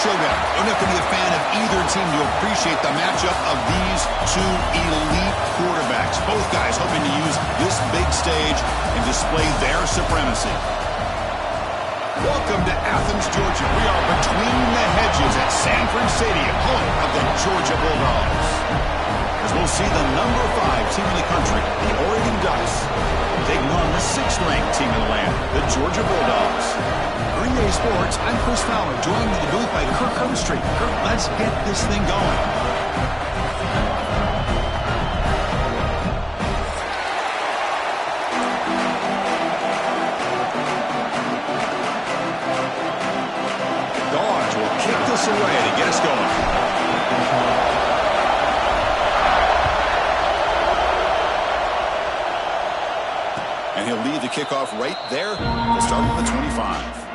showdown. You don't have to be a fan of either team to appreciate the matchup of these two elite quarterbacks. Both guys hoping to use this big stage and display their supremacy. Welcome to Athens, Georgia. We are between the hedges at Sanford Stadium, home of the Georgia Bulldogs. As we'll see the number 5 team in the country, the Oregon Ducks, taking on the 6th-ranked team in the land, the Georgia Bulldogs. Green Day Sports, I'm Chris Fowler, joined in the booth by Kirk Overstreet. Kirk, let's get this thing going. Dogs will kick this away to get us going. And he'll lead the kickoff right there. We'll start with the 25.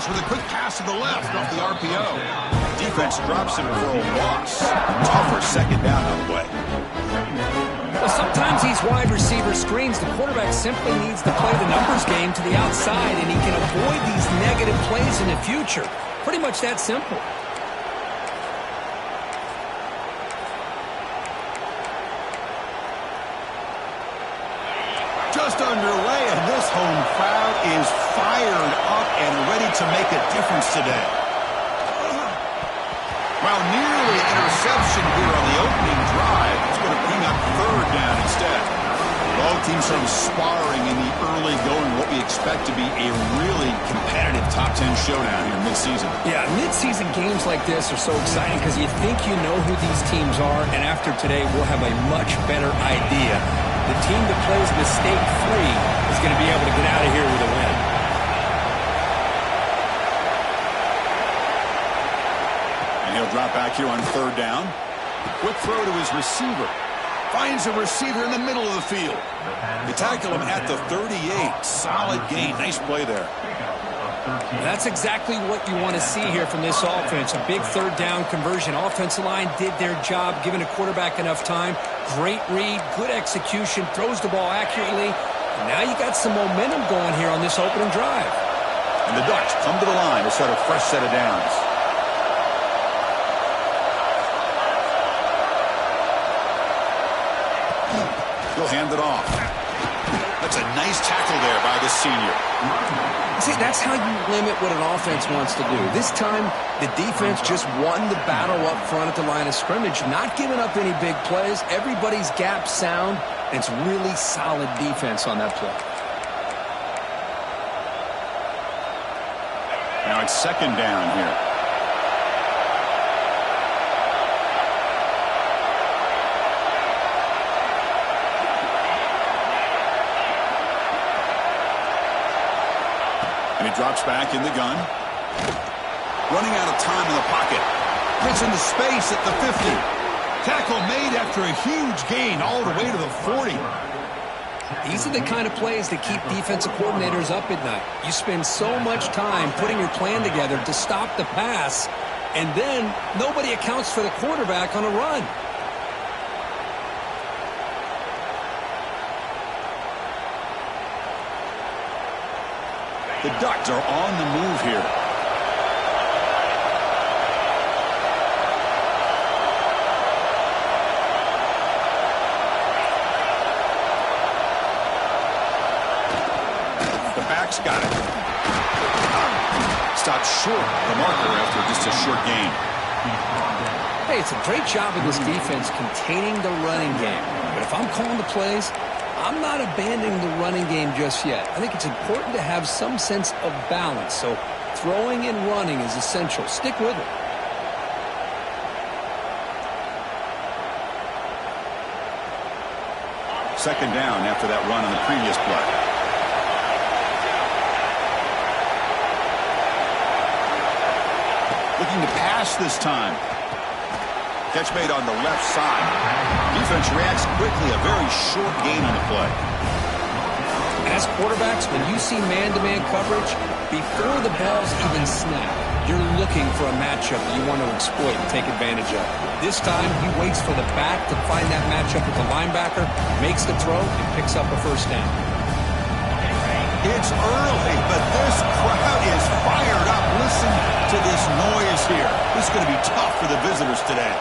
With a quick pass to the left off the RPO. Defense drops him for a loss. Tougher second down on the way. Well, sometimes these wide receiver screens, the quarterback simply needs to play the numbers game to the outside, and he can avoid these negative plays in the future. Pretty much that simple. Just underway, and this home crowd is fired up and ready to make a difference today. Well, nearly interception here on the opening drive. It's going to bring up 3rd down instead. Both teams sort of sparring in the early going, what we expect to be a really competitive top 10 showdown here mid-season. Yeah, mid-season games like this are so exciting because you think you know who these teams are, and after today we'll have a much better idea. The team that plays mistake-free is going to be able to get out of here with a win. And he'll drop back here on 3rd down. Quick throw to his receiver. Finds a receiver in the middle of the field. They tackle him at the 38. Solid gain. Nice play there. That's exactly what you want to see here from this offense. A big 3rd down conversion. Offensive line did their job, giving a quarterback enough time. Great read, good execution, throws the ball accurately. And now you got some momentum going here on this opening drive. And the Ducks come to the line to set a fresh set of downs. He'll hand it off. That's a nice tackle there by the senior. See, that's how you limit what an offense wants to do. This time, the defense just won the battle up front at the line of scrimmage, not giving up any big plays. Everybody's gap sound, and it's really solid defense on that play. Now it's 2nd down here. And he drops back in the gun. Running out of time in the pocket. Gets into space at the 50. Tackle made after a huge gain all the way to the 40. These are the kind of plays that keep defensive coordinators up at night. You spend so much time putting your plan together to stop the pass, and then nobody accounts for the quarterback on a run. The Ducks are on the move here. The back's got it. Stopped short of the marker after just a short gain. Hey, it's a great job of this defense containing the running game. But if I'm calling the plays, I'm not abandoning the running game just yet. I think it's important to have some sense of balance. So throwing and running is essential. Stick with it. Second down after that run on the previous play. Looking looking to pass this time. Catch made on the left side. Defense reacts quickly. A very short gain on the play. As quarterbacks, when you see man-to-man coverage, before the ball's even snapped, you're looking for a matchup that you want to exploit and take advantage of. This time, he waits for the back to find that matchup with the linebacker, makes the throw, and picks up a first down. It's early, but this crowd is fired up. Listen to this noise here. This is going to be tough for the visitors today.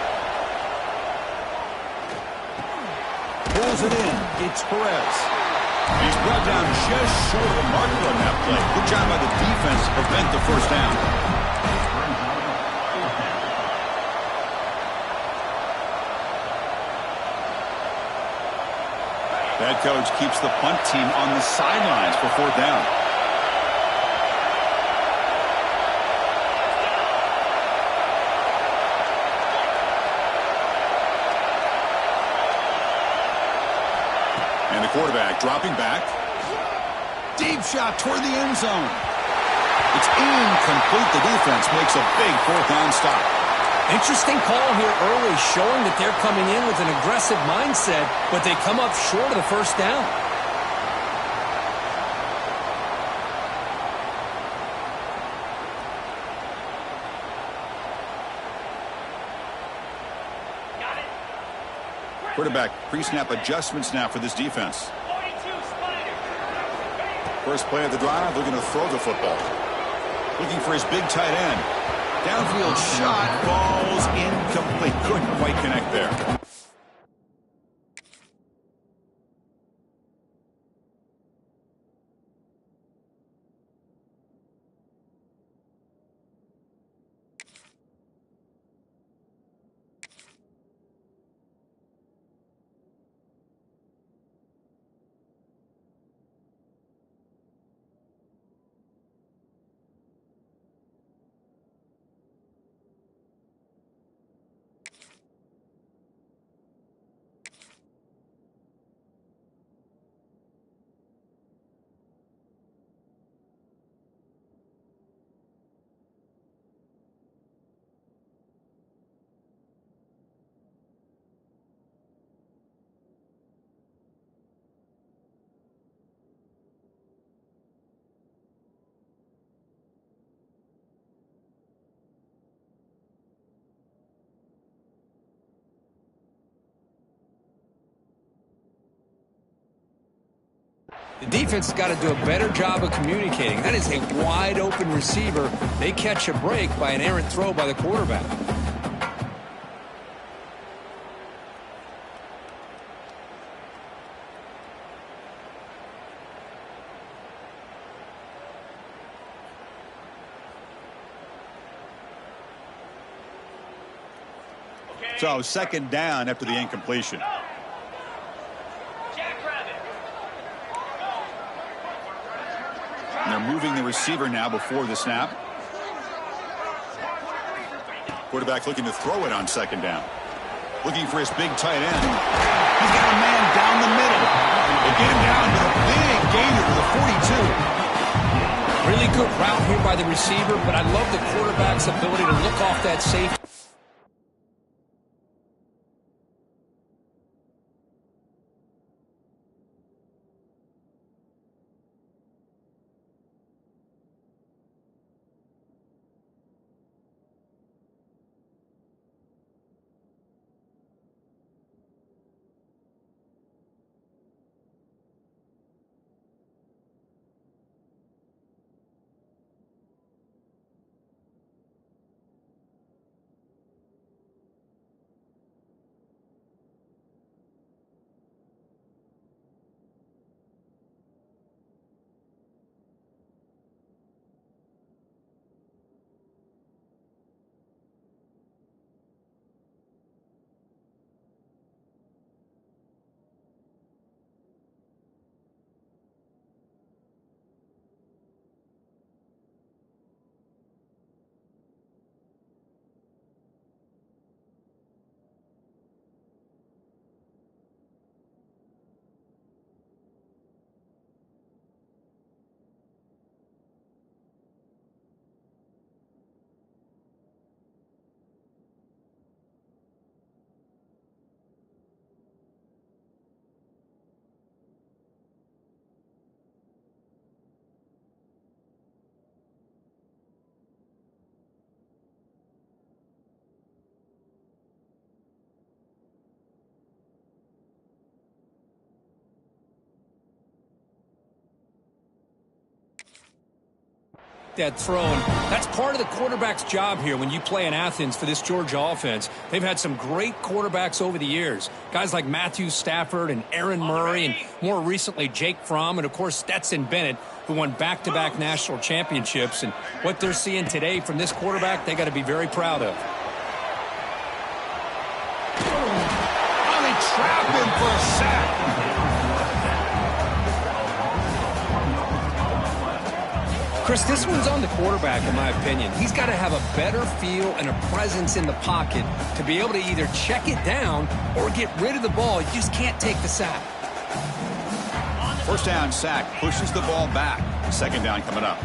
Pulls it in. It's Perez. He's brought down just short of the marker on that play. Good job by the defense to prevent the first down. Head coach keeps the punt team on the sidelines for fourth down. And the quarterback dropping back. Deep shot toward the end zone. It's incomplete. The defense makes a big fourth down stop. Interesting call here early, showing that they're coming in with an aggressive mindset, but they come up short of the first down. Quarterback pre-snap adjustments now for this defense. First play of the drive, looking to throw the football. Looking for his big tight end. Downfield shot, falls incomplete. Couldn't quite connect there. The defense has got to do a better job of communicating. That is a wide-open receiver. They catch a break by an errant throw by the quarterback. So second down after the incompletion. And they're moving the receiver now before the snap. Quarterback looking to throw it on second down. Looking for his big tight end. He's got a man down the middle. They get him down with a big gainer to the 42. Really good route here by the receiver, but I love the quarterback's ability to look off that safety. that throw. And that's part of the quarterback's job here when you play in Athens for this Georgia offense. They've had some great quarterbacks over the years. Guys like Matthew Stafford and Aaron Murray, and more recently Jake Fromm, and of course Stetson Bennett, who won back-to-back national championships. And what they're seeing today from this quarterback, they got to be very proud of. Oh, they trap him for a sack. Chris, this one's on the quarterback, in my opinion. He's got to have a better feel and a presence in the pocket to be able to either check it down or get rid of the ball. You just can't take the sack. First down sack pushes the ball back. Second down coming up.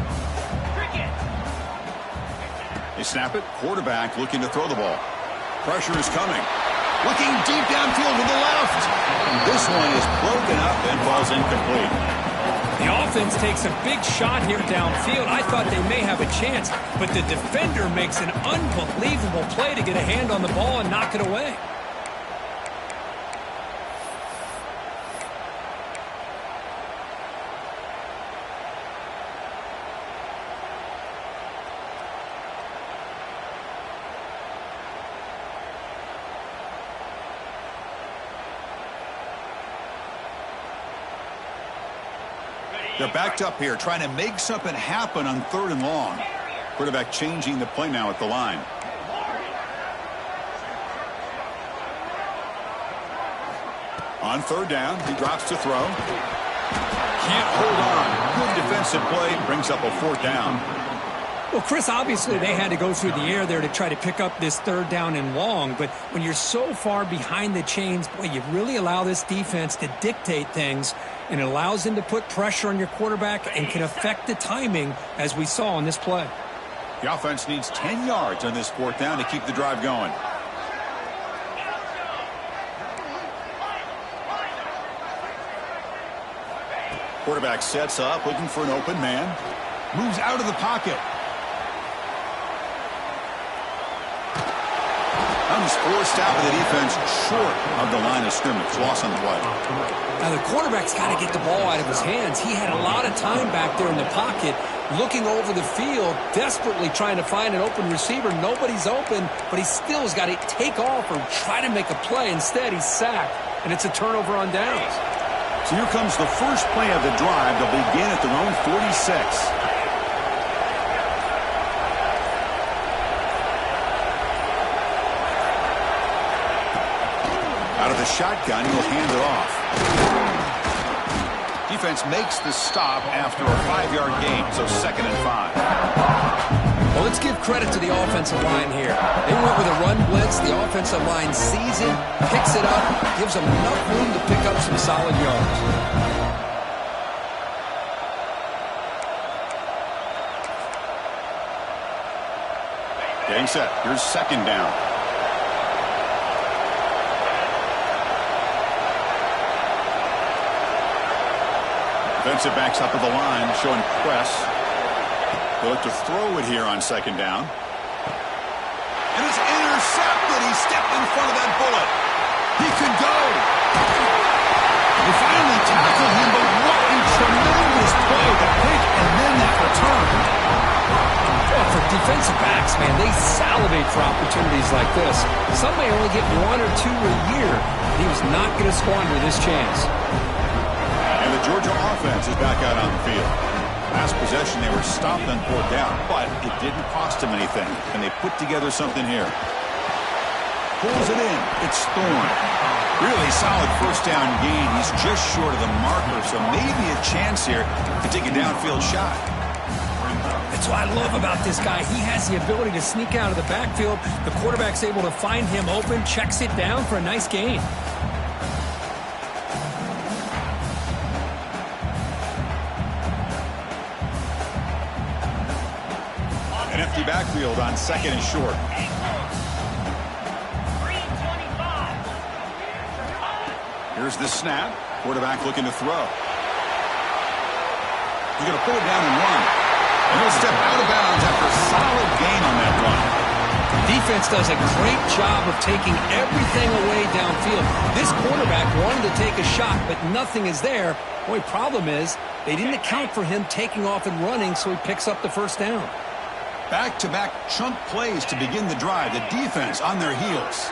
They snap it. Quarterback looking to throw the ball. Pressure is coming. Looking deep downfield to the left. And this one is broken up and falls incomplete. The offense takes a big shot here downfield. I thought they may have a chance, but the defender makes an unbelievable play to get a hand on the ball and knock it away. They're backed up here, trying to make something happen on 3rd and long. Quarterback changing the play now at the line. On 3rd down, he drops to throw. Can't hold on. Good defensive play, brings up a 4th down. Well, Chris, obviously they had to go through the air there to try to pick up this 3rd down and long, but when you're so far behind the chains, boy, you really allow this defense to dictate things, and it allows them to put pressure on your quarterback and can affect the timing, as we saw on this play. The offense needs 10 yards on this 4th down to keep the drive going. Quarterback sets up, looking for an open man. Moves out of the pocket. Comes forced out of the defense, short of the line of scrimmage. Loss on the play. Now the quarterback's got to get the ball out of his hands. He had a lot of time back there in the pocket, looking over the field, desperately trying to find an open receiver. Nobody's open, but he still has got to take off or try to make a play. Instead, he's sacked, and it's a turnover on downs. So here comes the first play of the drive. They'll begin at their own 46. Out of the shotgun, he'll hand it off. Defense makes the stop after a 5-yard gain, so 2nd and 5. Well, let's give credit to the offensive line here. They went with a run blitz. The offensive line sees it, picks it up, gives them enough room to pick up some solid yards. Getting set. Here's 2nd down. Defensive backs up at the line, showing press. They'll look to throw it here on 2nd down. And it's intercepted. He stepped in front of that bullet. He could go. They finally tackled him, but what a tremendous play. The pick and then that return. Well, for defensive backs, man, they salivate for opportunities like this. Some may only get 1 or 2 a year. He was not going to squander this chance. And the Georgia offense is back out on the field. Last possession, they were stopped on 4th down, but it didn't cost them anything. And they put together something here. Pulls it in. It's Thorne. Really solid first down gain. He's just short of the marker, so maybe a chance here to take a downfield shot. That's what I love about this guy. He has the ability to sneak out of the backfield. The quarterback's able to find him open, checks it down for a nice gain. An empty backfield on 2nd and short. Here's the snap. Quarterback looking to throw. He's going to pull it down and run. And he'll step out of bounds after a solid gain on that run. Defense does a great job of taking everything away downfield. This quarterback wanted to take a shot, but nothing is there. The only problem is they didn't account for him taking off and running, so he picks up the first down. Back-to-back chunk plays to begin the drive. The defense on their heels.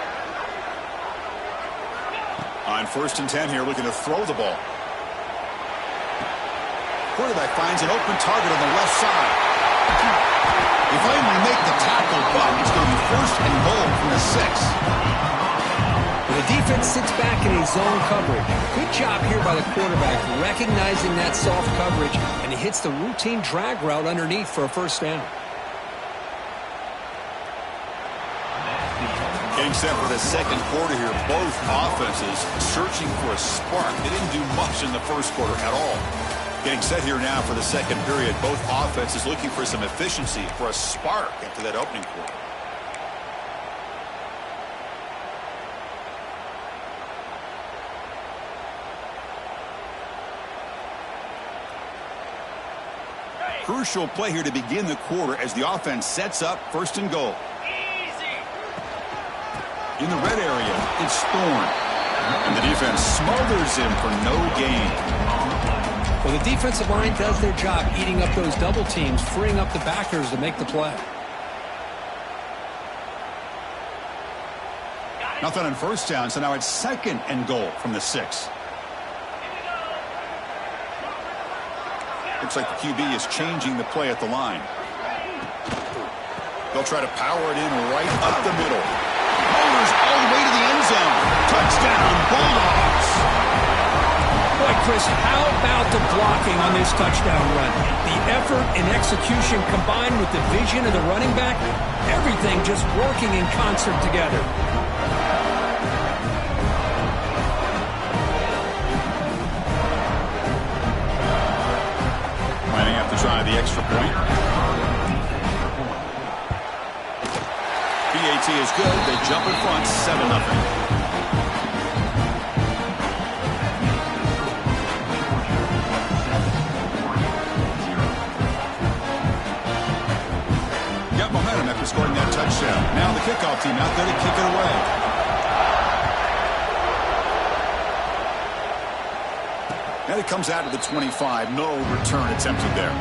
On 1st and 10 here, looking to throw the ball. Quarterback finds an open target on the left side. They finally make the tackle, but it's going to be 1st and goal from the 6. The defense sits back in a zone coverage. Good job here by the quarterback, recognizing that soft coverage, and he hits the routine drag route underneath for a first down. Getting set for the second quarter here. Both offenses searching for a spark. They didn't do much in the first quarter at all. Getting set here now for the second period. Both offenses looking for some efficiency, for a spark after that opening quarter. Crucial play here to begin the quarter as the offense sets up 1st and goal. In the red area, it's Thorne. And the defense smothers him for no gain. Well, the defensive line does their job eating up those double teams, freeing up the backers to make the play. Nothing on 1st down, so now it's 2nd and goal from the 6. Looks like the QB is changing the play at the line. They'll try to power it in right up the middle. Motors all the way to the end zone. Touchdown, Bulldogs. Boy, Chris, how about the blocking on this touchdown run? The effort and execution combined with the vision of the running back, everything just working in concert together. Lining up to try the extra point. PAT is good. They jump in front, 7-0. Got momentum after scoring that touchdown. Now the kickoff team out there to kick it away. And it comes out of the 25. No return attempted there.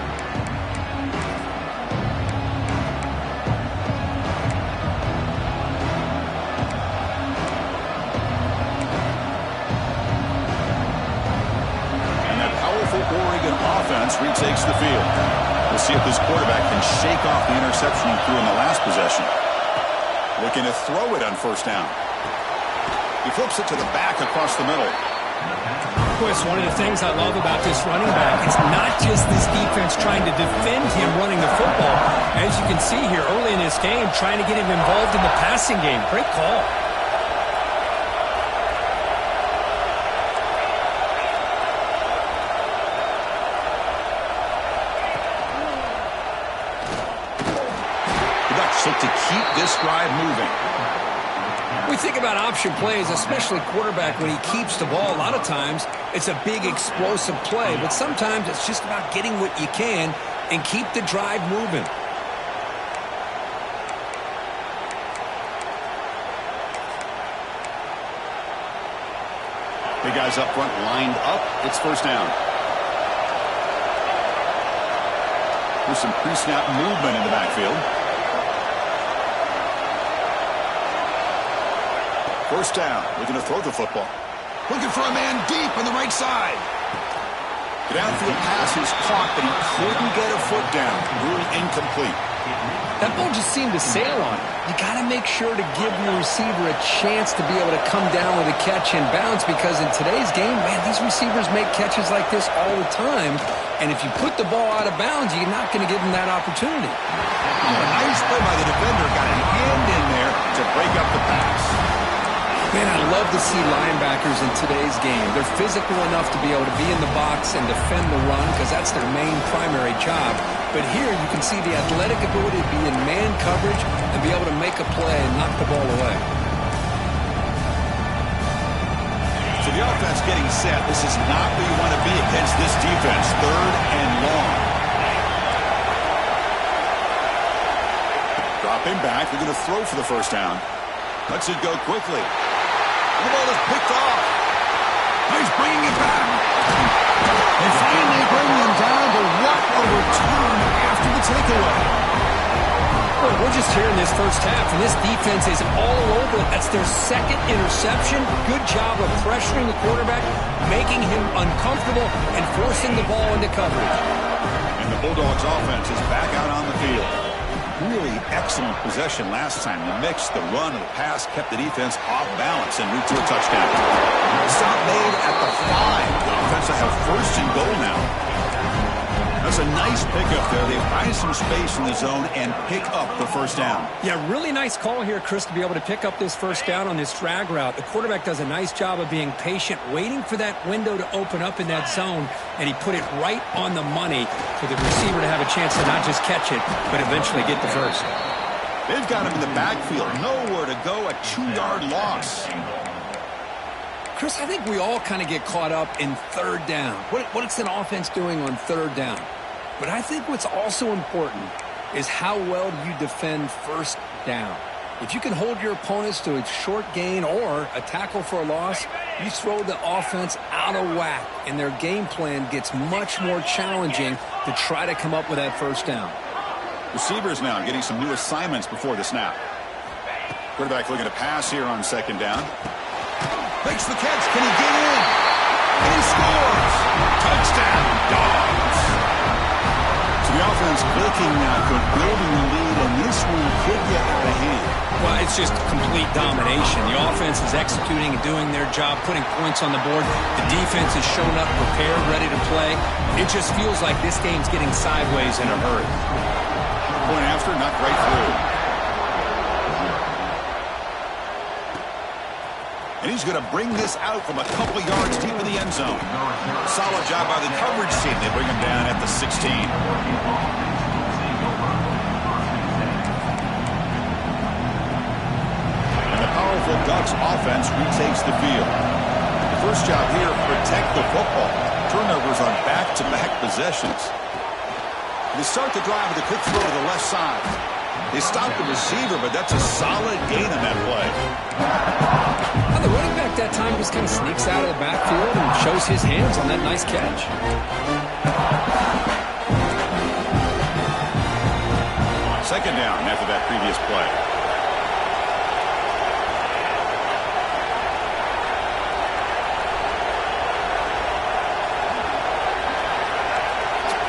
Retakes the field. We'll see if this quarterback can shake off the interception he threw in the last possession. Looking to throw it on 1st down. He flips it to the back across the middle. Chris, one of the things I love about this running back, it's not just this defense trying to defend him running the football. As you can see here early in this game, trying to get him involved in the passing game. Great call. To keep this drive moving. We think about option plays, especially quarterback when he keeps the ball. A lot of times it's a big explosive play, but sometimes it's just about getting what you can and keep the drive moving. Big guys up front lined up. It's 1st down. There's some pre-snap movement in the backfield. 1st down. Looking to throw the football. Looking for a man deep on the right side. The downfield pass is caught, but he couldn't get a foot down. Ruled incomplete. That ball just seemed to sail on it. You got to make sure to give your receiver a chance to be able to come down with a catch and bounce, because in today's game, man, these receivers make catches like this all the time. And if you put the ball out of bounds, you're not going to give them that opportunity. A nice play by the defender. Got a hand in there to break up the pass. Man, I love to see linebackers in today's game. They're physical enough to be able to be in the box and defend the run because that's their main primary job. But here you can see the athletic ability to be in man coverage and be able to make a play and knock the ball away. So the offense getting set. This is not where you want to be against this defense. 3rd and long. Drop Dropping back. They're going to throw for the first down. Lets it go quickly. The ball is picked off. He's bringing it back. They finally bring him down, but what a return after the takeaway. Well, we're just here in this first half, and this defense is all over it. That's their second interception. Good job of pressuring the quarterback, making him uncomfortable, and forcing the ball into coverage. And the Bulldogs offense is back out on the field. Really excellent possession last time. The mix, the run, and the pass kept the defense off balance and route to a touchdown. Stop made at the 5. The offense will have first and goal now. That's a nice pickup there. They find some space in the zone and pick up the first down. Yeah, really nice call here, Chris, to be able to pick up this first down on this drag route. The quarterback does a nice job of being patient, waiting for that window to open up in that zone, and he put it right on the money for the receiver to have a chance to not just catch it, but eventually get the first. They've got him in the backfield. Nowhere to go. A 2-yard loss. Chris, I think we all kind of get caught up in third down. What's an offense doing on third down? But I think what's also important is how well do you defend first down. If you can hold your opponents to a short gain or a tackle for a loss, you throw the offense out of whack, and their game plan gets much more challenging to try to come up with that first down. Receivers now getting some new assignments before the snap. Quarterback looking to pass here on second down. Makes the catch. Can he get in? And he scores. Touchdown, Dogs. So the offense clicking now, building the lead, and this one could get out of hand. Well, it's just complete domination. The offense is executing and doing their job, putting points on the board. The defense is showing up, prepared, ready to play. It just feels like this game's getting sideways in a hurry. Point after, not right through. And he's going to bring this out from a couple yards deep in the end zone. Solid job by the coverage team. They bring him down at the 16. And the powerful Ducks offense retakes the field. The first job here, protect the football. Turnovers on back-to-back possessions. They start the drive with a quick throw to the left side. They stop the receiver, but that's a solid gain on that play. Well, the running back that time just kind of sneaks out of the backfield and shows his hands on that nice catch. Second down after that previous play.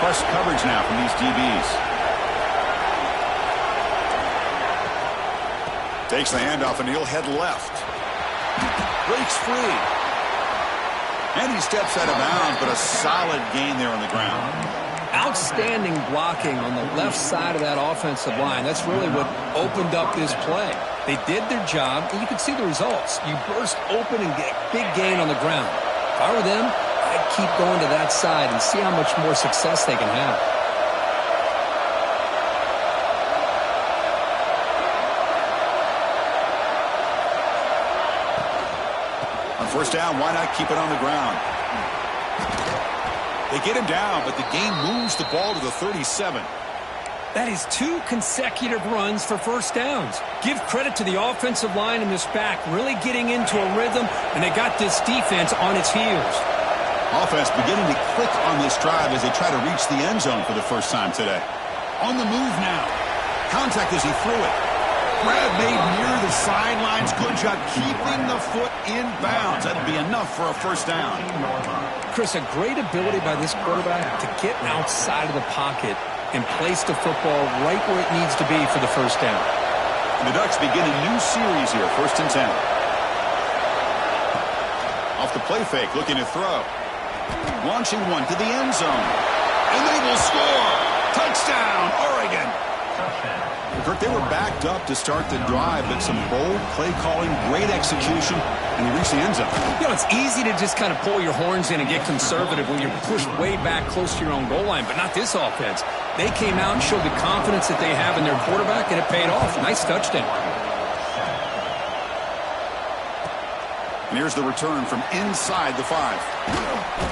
Press coverage now from these DBs. Takes the handoff and he'll head left. Breaks free. And he steps out of bounds, but a solid gain there on the ground. Outstanding blocking on the left side of that offensive line. That's really what opened up this play. They did their job, and you can see the results. You burst open and get a big gain on the ground. If I were them, I'd keep going to that side and see how much more success they can have. On first down, why not keep it on the ground? They get him down, but the game moves the ball to the 37. That is 2 consecutive runs for first downs. Give credit to the offensive line and this back really getting into a rhythm, and they got this defense on its heels. Offense beginning to click on this drive as they try to reach the end zone for the first time today. On the move now. Contact as he threw it. Grab made near the sidelines. Good job keeping the foot in bounds. That'll be enough for a first down. Chris, a great ability by this quarterback to get outside of the pocket and place the football right where it needs to be for the first down. And the Ducks begin a new series here, 1st and 10. Off the play fake, looking to throw. Launching one to the end zone. And they will score. Touchdown, Oregon. Kirk, they were backed up to start the drive, but some bold play calling, great execution, and they reached the end zone. You know, it's easy to just kind of pull your horns in and get conservative when you're pushed way back close to your own goal line, but not this offense. They came out and showed the confidence that they have in their quarterback, and it paid off. Nice touchdown. And here's the return from inside the 5.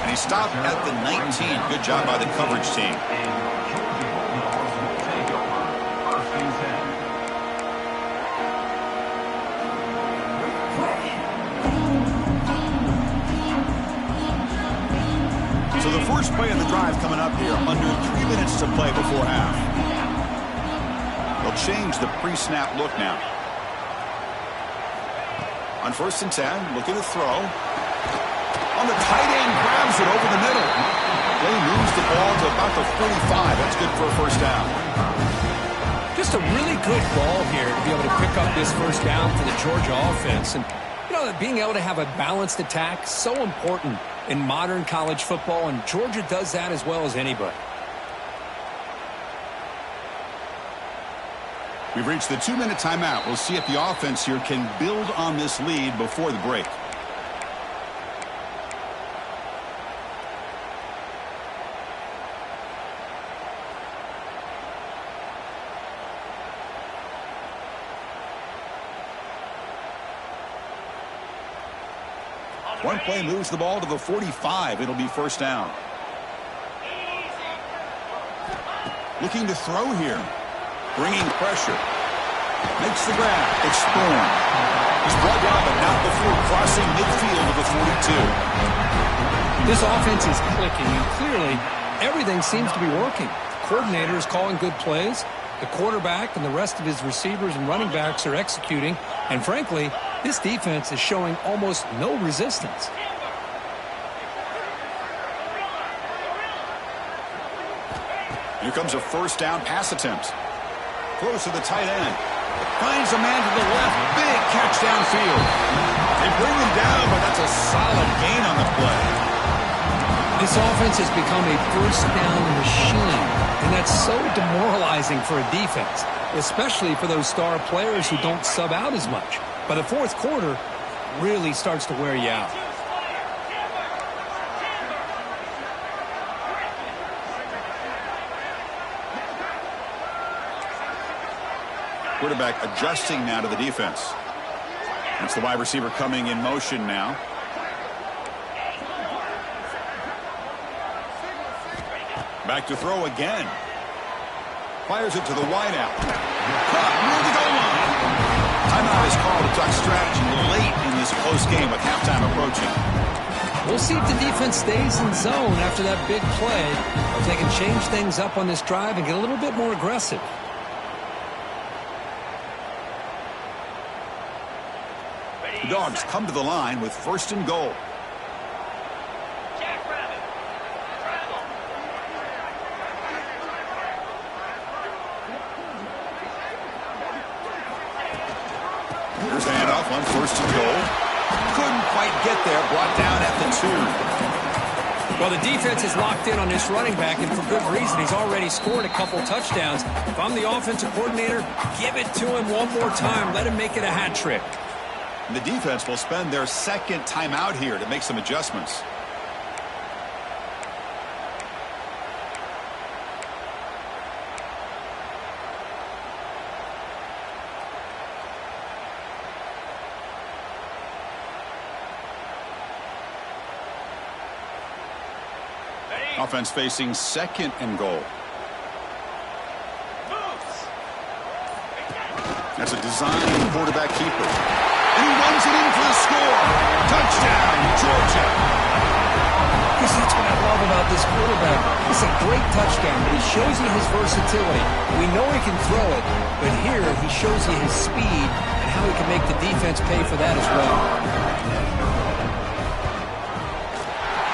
And he stopped at the 19. Good job by the coverage team. So the first play of the drive coming up here, under 3 minutes to play before half. They'll change the pre-snap look now. On 1st and 10, looking to throw. On the tight end, grabs it over the middle. They moves the ball to about the 45. That's good for a first down. Just a really good ball here to be able to pick up this first down for the Georgia offense. And, you know, being able to have a balanced attack, so important in modern college football, and Georgia does that as well as anybody. We've reached the 2-minute timeout. We'll see if the offense here can build on this lead before the break. One play moves the ball to the 45. It'll be first down. Looking to throw here. Bringing pressure. Makes the grab. It's Thorne. He's brought down, but not before crossing midfield to the 42. This offense is clicking, and clearly everything seems to be working. The coordinator is calling good plays. The quarterback and the rest of his receivers and running backs are executing. And frankly, this defense is showing almost no resistance. Here comes a first down pass attempt. Close to the tight end. Finds a man to the left. Big catch downfield. They bring him down, but that's a solid gain on the play. This offense has become a first down machine, and that's so demoralizing for a defense, especially for those star players who don't sub out as much. By the fourth quarter, really starts to wear you out. Quarterback adjusting now to the defense. That's the wide receiver coming in motion now. Back to throw again. Fires it to the wideout. Caught near the goal line. Timeout is called to talk strategy late in this close game with halftime approaching. We'll see if the defense stays in zone after that big play, or if they can change things up on this drive and get a little bit more aggressive. The Dogs come to the line with 1st and goal. Here's the handoff on 1st and goal. Couldn't quite get there. Brought down at the 2. Well, the defense is locked in on this running back, and for good reason. He's already scored a couple touchdowns. If I'm the offensive coordinator, give it to him one more time. Let him make it a hat trick. The defense will spend their second timeout here to make some adjustments. Offense facing 2nd and goal. That's a design quarterback keeper. And he runs it in for the score. Touchdown, Georgia. That's what I love about this quarterback. It's a great touchdown, but he shows you his versatility. We know he can throw it, but here he shows you his speed and how he can make the defense pay for that as well.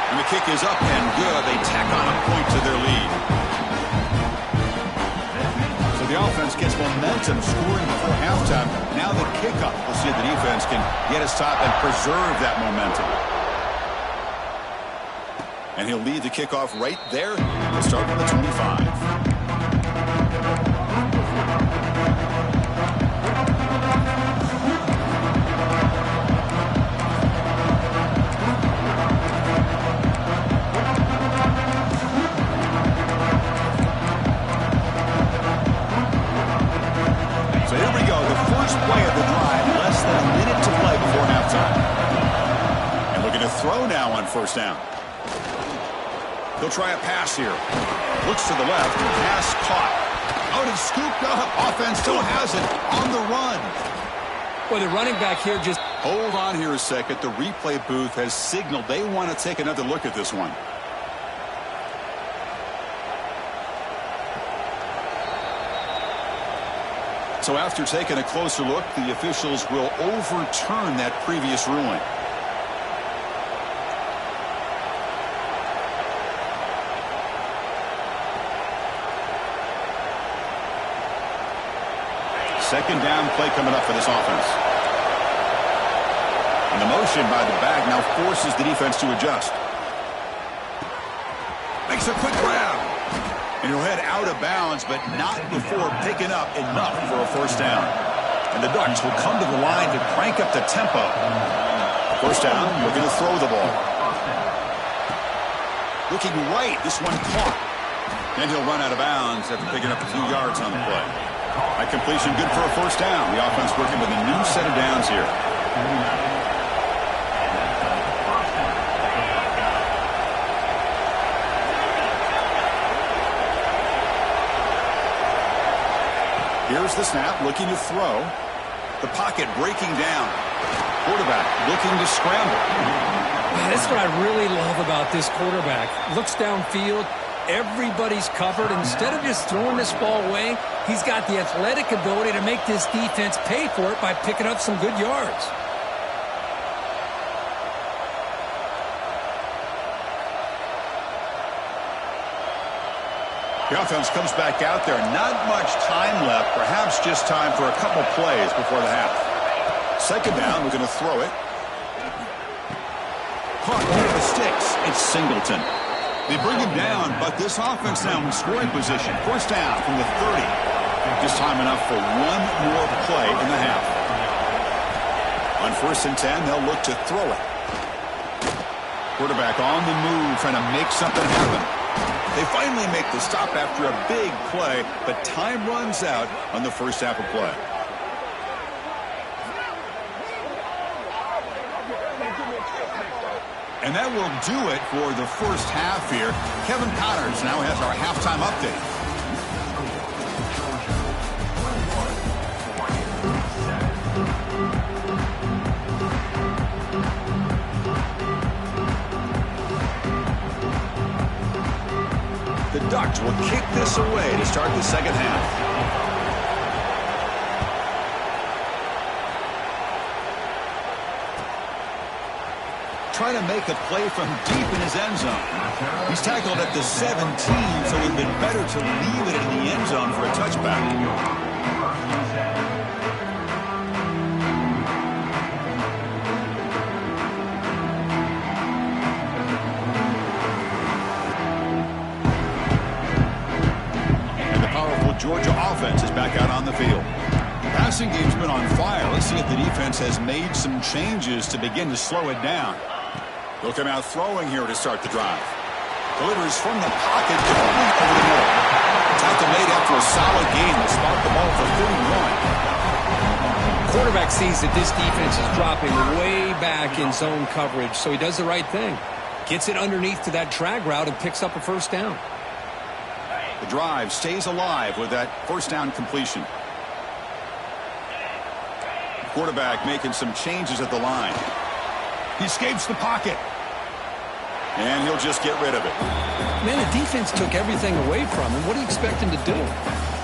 And the kick is up and good. They tack on a point to their lead. So the offense gets momentum scoring before halftime. Now the kickoff. We'll see if the defense can get a stop and preserve that momentum. And he'll lead the kickoff right there. We'll start from the 25. Play of the drive, less than a minute to play before halftime. And looking to throw now on 1st down. He'll try a pass here. Looks to the left. Pass caught. Out and scooped up. Offense still has it on the run. Well, the running back here just... Hold on here a second. The replay booth has signaled they want to take another look at this one. So after taking a closer look, the officials will overturn that previous ruling. Second down play coming up for this offense. And the motion by the back now forces the defense to adjust. Makes a quick grab. And he'll head out of bounds, but not before picking up enough for a first down. And the Ducks will come to the line to crank up the tempo. First down, looking to throw the ball. Looking right, this one caught. And he'll run out of bounds after picking up a few yards on the play. That completion good for a first down. The offense working with a new set of downs here. Here's the snap, looking to throw. The pocket breaking down. Quarterback looking to scramble. Man, that's what I really love about this quarterback. Looks downfield. Everybody's covered. Instead of just throwing this ball away, he's got the athletic ability to make this defense pay for it by picking up some good yards. The offense comes back out there. Not much time left. Perhaps just time for a couple plays before the half. Second down, we're going to throw it. Caught near the sticks. It's Singleton. They bring him down, but this offense now in scoring position. First down from the 30. Just time enough for one more play in the half. On 1st and 10, they'll look to throw it. Quarterback on the move, trying to make something happen. They finally make the stop after a big play, but time runs out on the first half of play. And that will do it for the first half here. Kevin Connors now has our halftime update. The Ducks will kick this away to start the second half. Trying to make a play from deep in his end zone. He's tackled at the 17, so it would have been better to leave it in the end zone for a touchback. And the powerful Georgia offense is back out on the field. Passing game's been on fire. Let's see if the defense has made some changes to begin to slow it down. They'll come out throwing here to start the drive. Delivers from the pocket, complete over the middle. Tackle made after a solid game to spot the ball for 31. Quarterback sees that this defense is dropping way back in zone coverage, so he does the right thing. Gets it underneath to that drag route and picks up a first down. The drive stays alive with that first down completion. Quarterback making some changes at the line. He escapes the pocket. And he'll just get rid of it. Man, the defense took everything away from him. What do you expect him to do?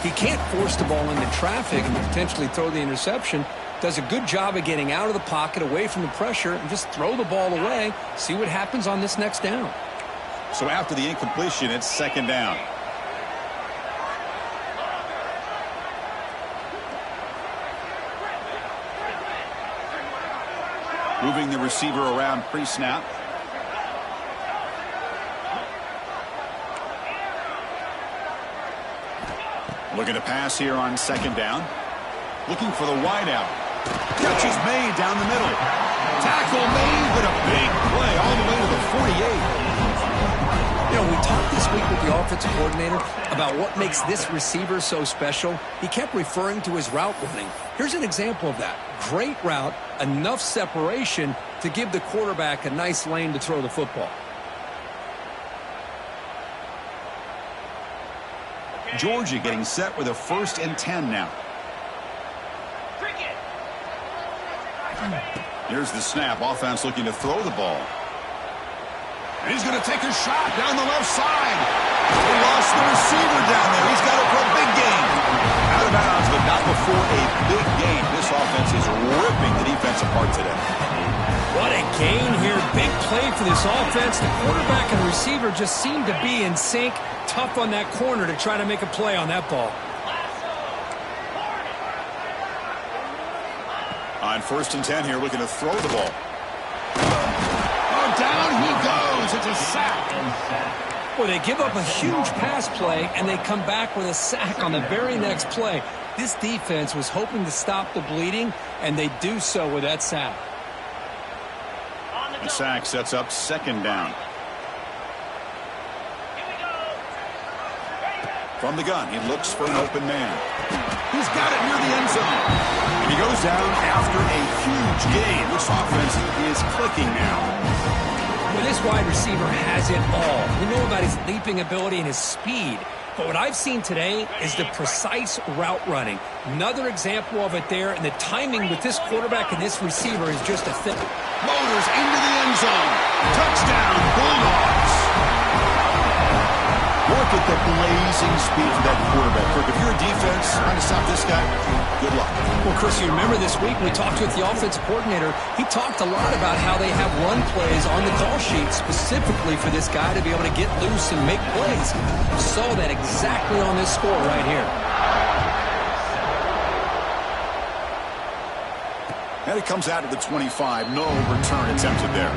He can't force the ball into traffic and potentially throw the interception. Does a good job of getting out of the pocket, away from the pressure, and just throw the ball away. See what happens on this next down. So after the incompletion, it's second down. Moving the receiver around pre-snap. Looking to pass here on second down. Looking for the wideout. Catch is made down the middle. Tackle made, but a big play all the way to the 48. You know, we talked this week with the offensive coordinator about what makes this receiver so special. He kept referring to his route running. Here's an example of that. Great route, enough separation to give the quarterback a nice lane to throw the football. Georgia getting set with a 1st and 10 now. Here's the snap. Offense looking to throw the ball. And he's going to take a shot down the left side. He lost the receiver down there. He's got it for a big gain. Out of bounds, but not before a big game. This offense is ripping the defense apart today. What a gain here. Big play for this offense. The quarterback and receiver just seem to be in sync. Tough on that corner to try to make a play on that ball. On 1st and 10 here, looking to throw the ball. Oh, down he goes. It's a sack. Well, they give up a huge pass play, and they come back with a sack on the very next play. This defense was hoping to stop the bleeding, and they do so with that sack. The sack sets up 2nd down. From the gun, he looks for an open man. He's got it near the end zone. And he goes down after a huge gain. This offense is clicking now. Well, this wide receiver has it all. We know about his leaping ability and his speed. But what I've seen today is the precise route running. Another example of it there, and the timing with this quarterback and this receiver is just a thing. Motors into the end zone. Touchdown, Bulldogs. Look at the blazing speed of that quarterback. Kirk, if you're a defense trying to stop this guy, good luck. Well, Chris, you remember this week we talked with the offensive coordinator. He talked a lot about how they have run plays on the call sheet specifically for this guy to be able to get loose and make plays. Saw that exactly on this score right here. And it comes out of the 25. No return attempted there.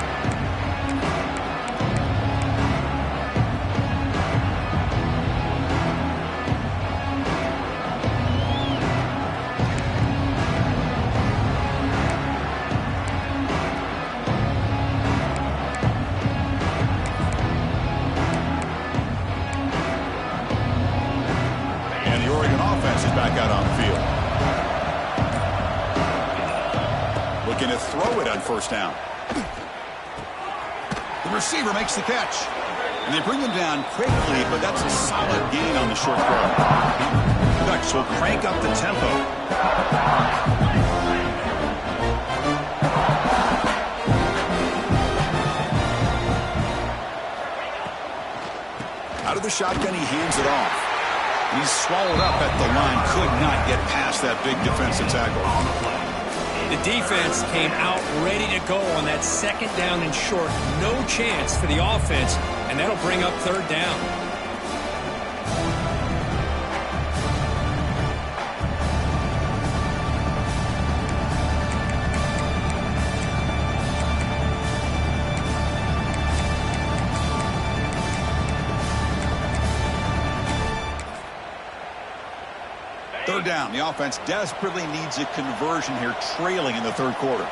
Back out on the field. Looking to throw it on 1st down. The receiver makes the catch. And they bring him down quickly, but that's a solid gain on the short throw. Ducks will crank up the tempo. Out of the shotgun, he hands it off. He's swallowed up at the line. Could not get past that big defensive tackle. The defense came out ready to go on that 2nd down and short. No chance for the offense, and that'll bring up 3rd down. Third down. The offense desperately needs a conversion here, trailing in the 3rd quarter.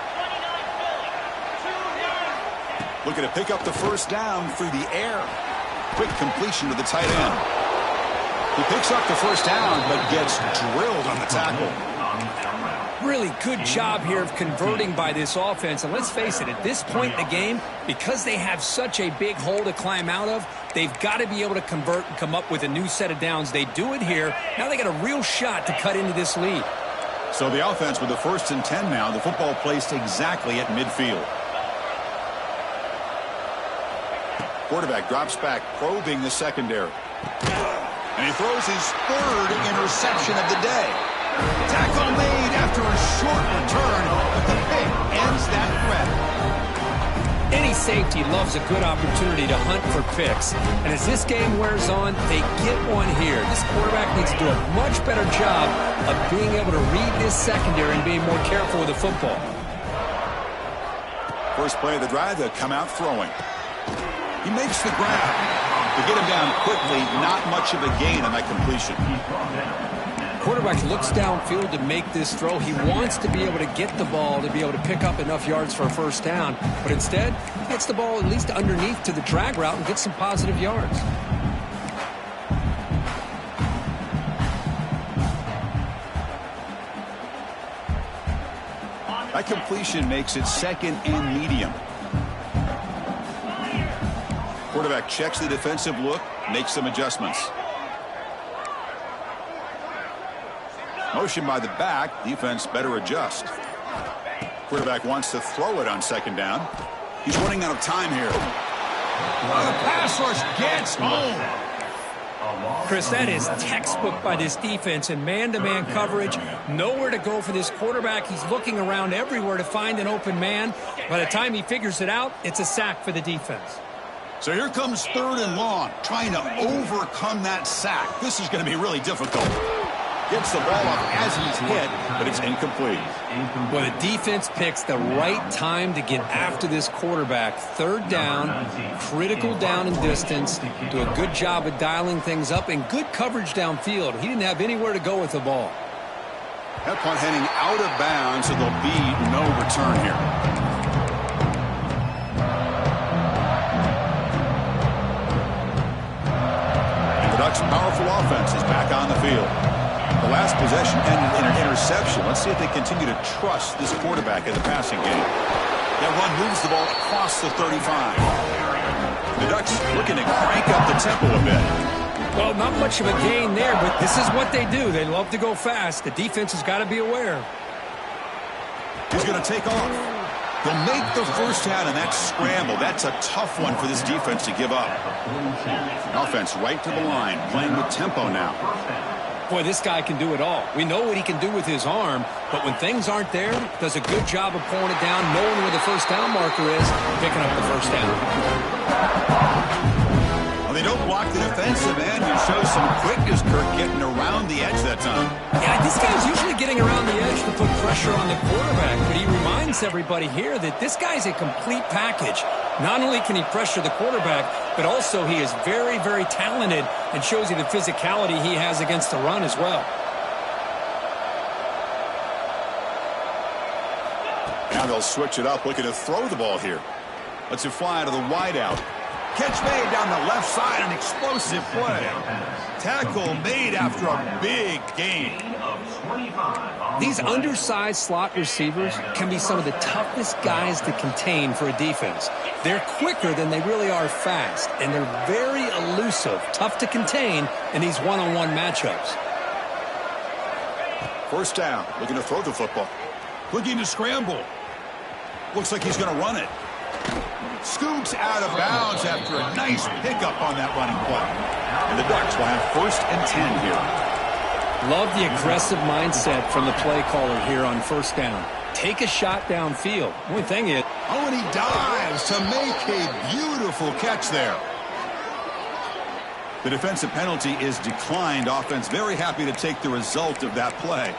Looking to pick up the 1st down through the air. Quick completion to the tight end. He picks up the 1st down, but gets drilled on the tackle. Really good job here of converting by this offense. And let's face it, at this point in the game, because they have such a big hole to climb out of, they've got to be able to convert and come up with a new set of downs. They do it here. Now they got a real shot to cut into this lead. So the offense with the 1st and 10 now. The football placed exactly at midfield. Quarterback drops back, probing the secondary. And he throws his 3rd interception of the day. Tackle made after a short return, but the pick ends that threat. Any safety loves a good opportunity to hunt for picks. And as this game wears on, they get one here. This quarterback needs to do a much better job of being able to read this secondary and being more careful with the football. First play of the drive, they'll come out throwing. He makes the ground. To get him down quickly, not much of a gain on that completion. Quarterback looks downfield to make this throw. He wants to be able to get the ball to be able to pick up enough yards for a 1st down. But instead, he gets the ball at least underneath to the drag route and gets some positive yards. That completion makes it 2nd and medium. Quarterback checks the defensive look, makes some adjustments. Motion by the back. Defense better adjust. Quarterback wants to throw it on 2nd down. He's running out of time here. Oh, the pass rush gets home. Chris, that is textbook by this defense in man-to-man coverage. Nowhere to go for this quarterback. He's looking around everywhere to find an open man. By the time he figures it out, it's a sack for the defense. So here comes 3rd and long, trying to overcome that sack. This is going to be really difficult. Gets the ball up as he's hit, but it's incomplete. Well, the defense picks the right time to get after this quarterback. 3rd down, critical down and distance. Do a good job of dialing things up and good coverage downfield. He didn't have anywhere to go with the ball. That punt heading out of bounds, so there'll be no return here. The Ducks' powerful offense is back on the field. The last possession ended in an interception. Let's see if they continue to trust this quarterback in the passing game. That run moves the ball across the 35. The Ducks looking to crank up the tempo a bit. Well, not much of a gain there, but this is what they do. They love to go fast. The defense has got to be aware. He's going to take off. He'll make the first down in that scramble. That's a tough one for this defense to give up. Offense right to the line, playing with tempo now. Boy, this guy can do it all. We know what he can do with his arm, but when things aren't there, does a good job of pulling it down, knowing where the first down marker is, picking up the first down. Well, they don't block the defensive end. He shows some quickness, Kirk, getting around the edge that time. Yeah, this guy's usually getting around the edge to put pressure on the quarterback, but he reminds everybody here that this guy's a complete package. Not only can he pressure the quarterback, but also he is very, very talented and shows you the physicality he has against the run as well. Now they'll switch it up, looking to throw the ball here. Lets it fly to the wideout. Catch made down the left side, an explosive play. Tackle made after a big gain. These undersized slot receivers can be some of the toughest guys to contain for a defense. They're quicker than they really are fast, and they're very elusive, tough to contain in these one-on-one matchups. First down, looking to throw the football. Looking to scramble. Looks like he's going to run it. Scoots out of bounds after a nice pickup on that running play. And the Ducks will have 1st and 10 here. Love the aggressive mindset from the play caller here on 1st down. Take a shot downfield. Only thing is... Oh, and he dives to make a beautiful catch there. The defensive penalty is declined. Offense very happy to take the result of that play.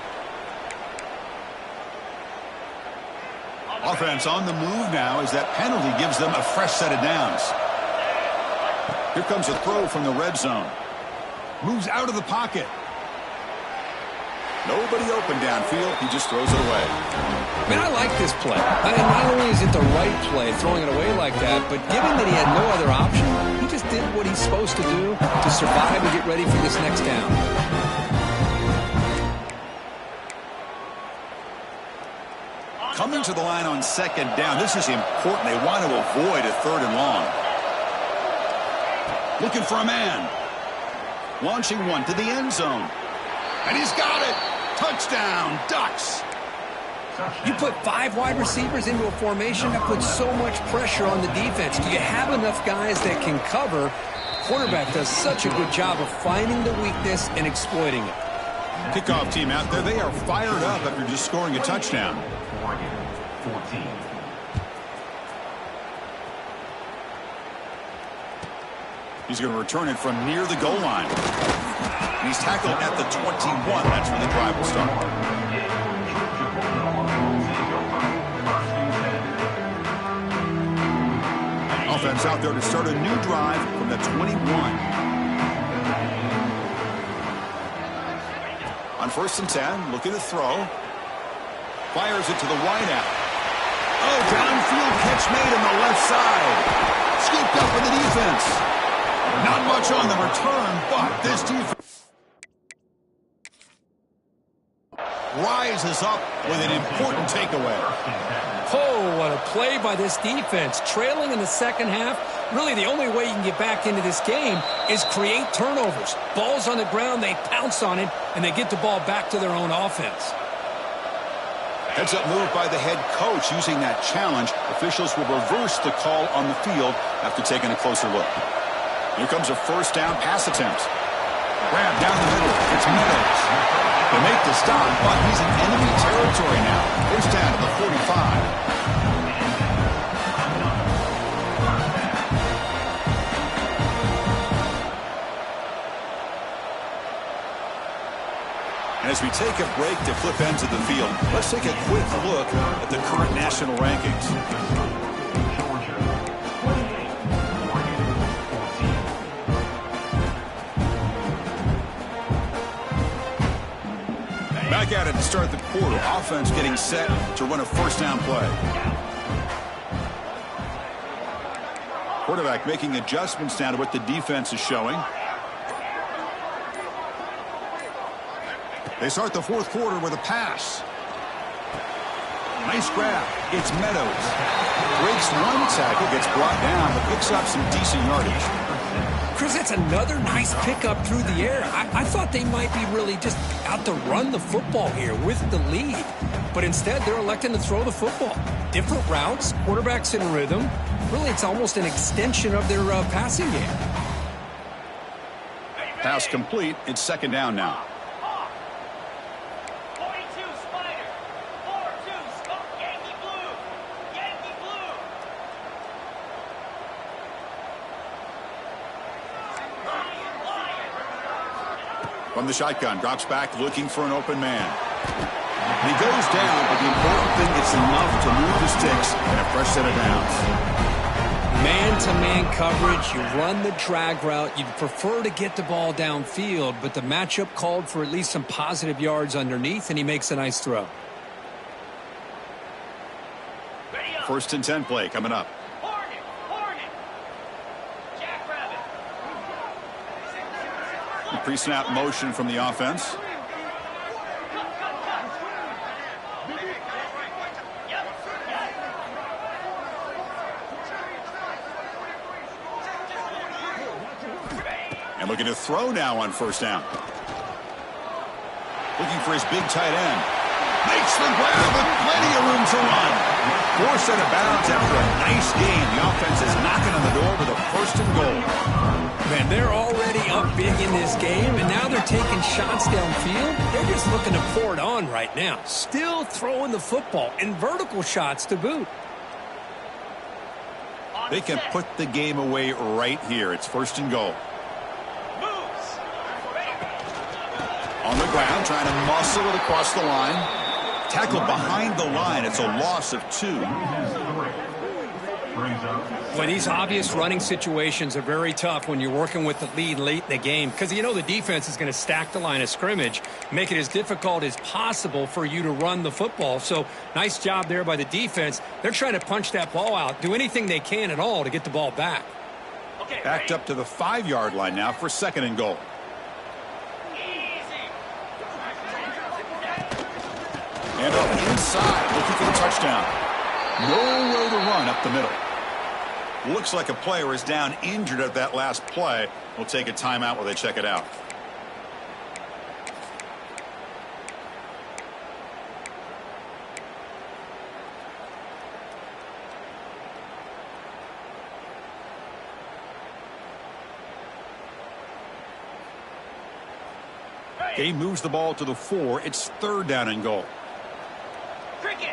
Offense on the move now as that penalty gives them a fresh set of downs. Here comes a throw from the red zone. Moves out of the pocket. Nobody open downfield. He just throws it away. Man, I like this play. I mean, not only is it the right play, throwing it away like that, but given that he had no other option, he just did what he's supposed to do to survive and get ready for this next down. Coming to the line on 2nd down. This is important. They want to avoid a 3rd and long. Looking for a man. Launching one to the end zone. And he's got it. Touchdown, Ducks. You put 5 wide receivers into a formation that puts so much pressure on the defense. Do you have enough guys that can cover? Quarterback does such a good job of finding the weakness and exploiting it. Kickoff team out there. They are fired up after just scoring a touchdown. He's going to return it from near the goal line. And he's tackled at the 21. That's when the drive will start. Offense out there to start a new drive from the 21. On 1st and 10, looking to throw. Fires it to the wideout. Oh, downfield catch made on the left side. Scooped up with the defense. Not much on the return, but this defense rises up with an important takeaway. Oh, what a play by this defense. Trailing in the 2nd half, really the only way you can get back into this game is create turnovers. Ball's on the ground, they pounce on it, and they get the ball back to their own offense. Heads up move by the head coach using that challenge. Officials will reverse the call on the field after taking a closer look. Here comes a 1st down pass attempt. Grab down the middle. It's Meadows. They make the stop, but he's in enemy territory now. First down to the 45. And as we take a break to flip ends of the field, let's take a quick look at the current national rankings. Back at it to start the quarter. Offense getting set to run a first down play. Quarterback making adjustments down to what the defense is showing. They start the fourth quarter with a pass. Nice grab. It's Meadows. Breaks one tackle, gets brought down, but picks up some decent yardage. Chris, that's another nice pickup through the air. I thought they might be really just out to run the football here with the lead. But instead, they're electing to throw the football. Different routes, quarterbacks in rhythm. Really, it's almost an extension of their passing game. Pass complete. It's second down now. From the shotgun, drops back, looking for an open man. He goes down, but the important thing is enough to move the sticks and a fresh set of downs. Man-to-man coverage, you run the drag route. You'd prefer to get the ball downfield, but the matchup called for at least some positive yards underneath, and he makes a nice throw. First and 10 play coming up. Pre-snap motion from the offense. And looking to throw now on first down. Looking for his big tight end. Makes the grab with plenty of room to run. Forced out of bounds after a nice game. The offense is knocking on the door with a first and goal. Man, they're already up big in this game, and now they're taking shots downfield. They're just looking to pour it on right now. Still throwing the football, and vertical shots to boot. They can put the game away right here. It's first and goal. On the ground, trying to muscle it across the line. Tackled behind the line. It's a loss of 2. Well, these obvious running situations are very tough when you're working with the lead late in the game, because you know the defense is going to stack the line of scrimmage, make it as difficult as possible for you to run the football. So nice job there by the defense. They're trying to punch that ball out, do anything they can at all to get the ball back. Backed up to the 5-yard line now for second and goal. And up inside, looking for the touchdown. Nowhere to run up the middle. Looks like a player is down injured at that last play. We'll take a timeout while they check it out. Game moves the ball to the 4. It's third down and goal. Cricket.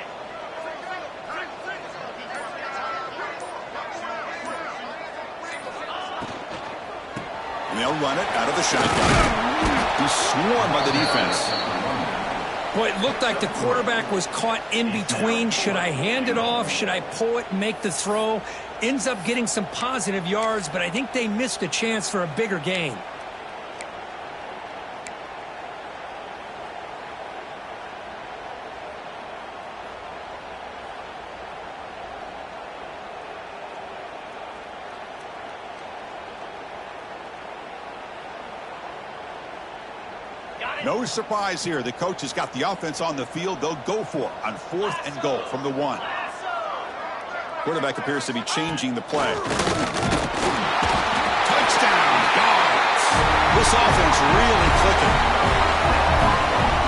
And they'll run it out of the shotgun. He's swarmed by the defense. Boy, it looked like the quarterback was caught in between. Should I hand it off? Should I pull it and make the throw? Ends up getting some positive yards, but I think they missed a chance for a bigger gain. No surprise here. The coach has got the offense on the field. They'll go for it on fourth and goal from the 1. Quarterback appears to be changing the play. Touchdown, Dogs. This offense really clicking.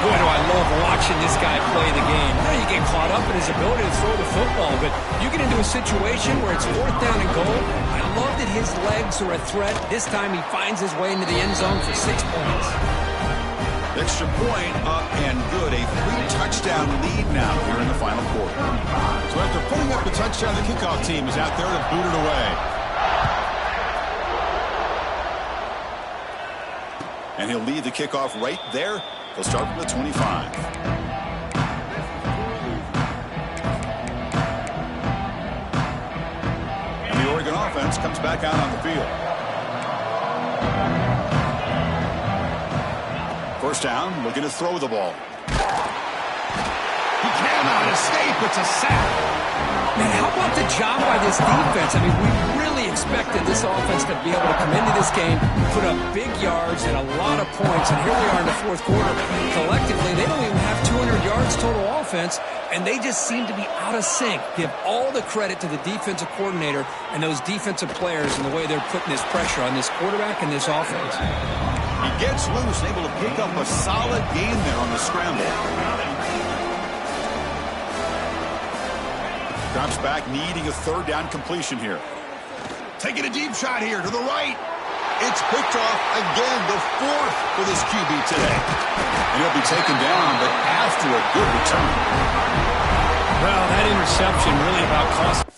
Boy, do I love watching this guy play the game. You know, you get caught up in his ability to throw the football, but you get into a situation where it's fourth down and goal. I love that his legs are a threat. This time he finds his way into the end zone for 6 points. Extra point up and good. A 3-touchdown lead now here in the final quarter. So after putting up the touchdown, the kickoff team is out there to boot it away. And he'll lead the kickoff right there. He'll start from the 25. And the Oregon offense comes back out on the field. First down, looking to throw the ball. He cannot escape. It's a sack. Man, how about the job by this defense? I mean, we really expected this offense to be able to come into this game, put up big yards and a lot of points, and here we are in the fourth quarter. Collectively, they don't even have 200 yards total offense, and they just seem to be out of sync. Give all the credit to the defensive coordinator and those defensive players and the way they're putting this pressure on this quarterback and this offense. He gets loose, able to pick up a solid gain there on the scramble. Drops back, needing a third down completion here. Taking a deep shot here to the right. It's picked off again, the fourth for this QB today. And he'll be taken down, but after a good return. Well, that interception really about cost.